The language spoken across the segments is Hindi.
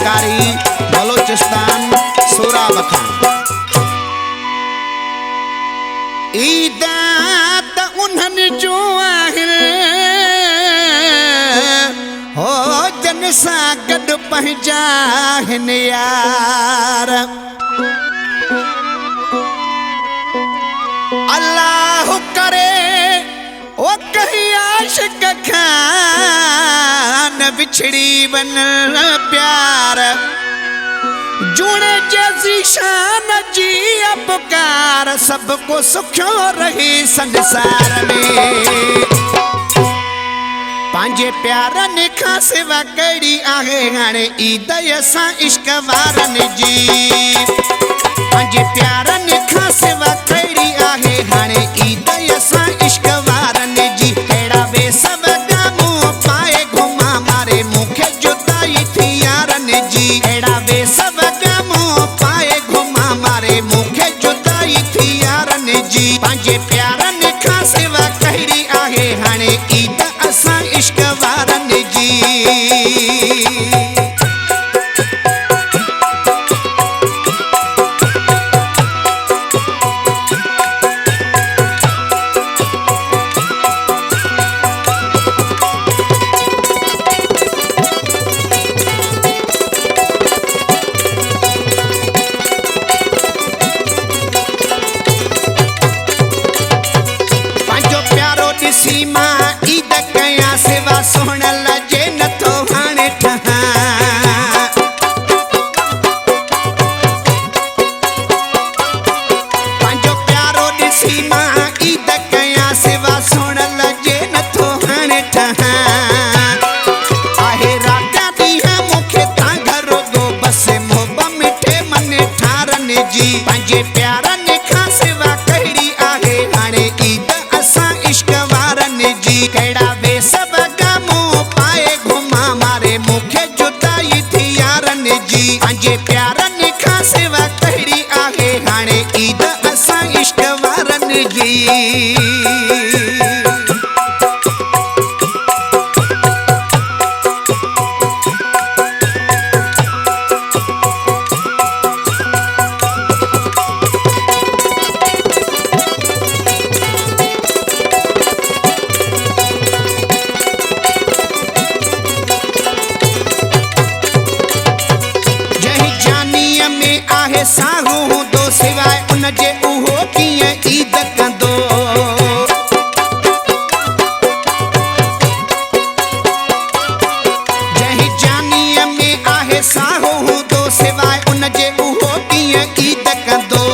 कारी बलोचिस्तान सोराबखान। ईद त उन्हनि जो आहिनि हो जन सां गॾु पंहिंजा आहिनि यार। अल्लाह करे ओ कहीं आशिक खान बिछड़ी बन प्यार। जूने जैसी शान जी अपकार सबको सुखो रही संसार में। पांजे प्यारनि खां सिवा कहिड़ी आहे हाणे ईद असां इश्क वारनि जी। पांजे प्यारनि खां सिवा कहिड़ी आहे हाणे ईद असां इश्क वारनि जी। अहिड़ा वेस वॻा मूं पाए घुमा मारे मूंखे जुदाई थी यारनि जी। अहिड़ा वेस वॻा मूं पाए घुमा मारे मूंखे जुदाई थी यारनि जी। पांजे प्यारनि खां सिवा कहिड़ी आहे हाणे ईद असां इश्क वारनि जी। सीमा ईद कया सेवा सोहण लजे नथो हाणे ठहां। पंहिंजो प्यारो ॾिसी मां ईद कया सेवा सोहण लजे नथो हाणे ठहां। आहे राजा ॾींहं मूंखे तां घर गो बस मोब मिठे मन ठारनि जी। पंहिंजे प्यारनि खां सिवा कहिड़ी आहे हाणे ईद असां इश्क वारनि जी। कहिड़ा वेस वॻा मूं पाए घुमा मारे मूंखे जुदाई थी यारनि जी। पंहिंजे प्यारनि खां सिवा कहिड़ी आहे हाणे ईद असां इश्क वारनि जी। साहू हूंदो सिवाय उनजे उहो कीअं ईद कंदो। जंहिं जानीअ में आहे साहू हूंदो सिवाय उनजे उहो कीअं ईद कंदो।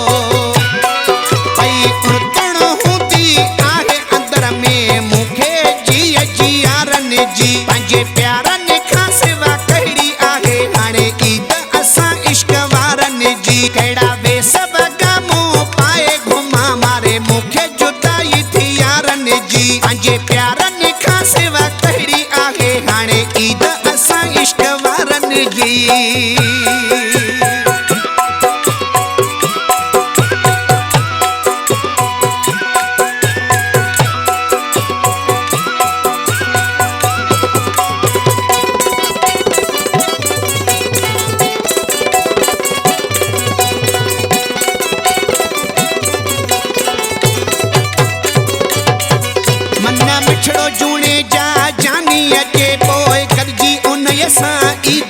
भई उड़तण हूंदी आहे अंदर में मूंखे जीअ जी यारनि जी। पंहिंजे प्यारनि खां सिवा कहिड़ी आहे हाणे ईद असां इश्क वारनि जी। कहिड़ा वेस वॻा मूं पाए घुमा मारे मूंखे जुदाई थी यारनि जी। पंहिंजे प्यारनि खां सिवा कहिड़ी आहे हाणे ईद असां इश्क वारनि जी। मिठड़ो जूने जा जानी अचे पोइ गॾिजी उन सां ईद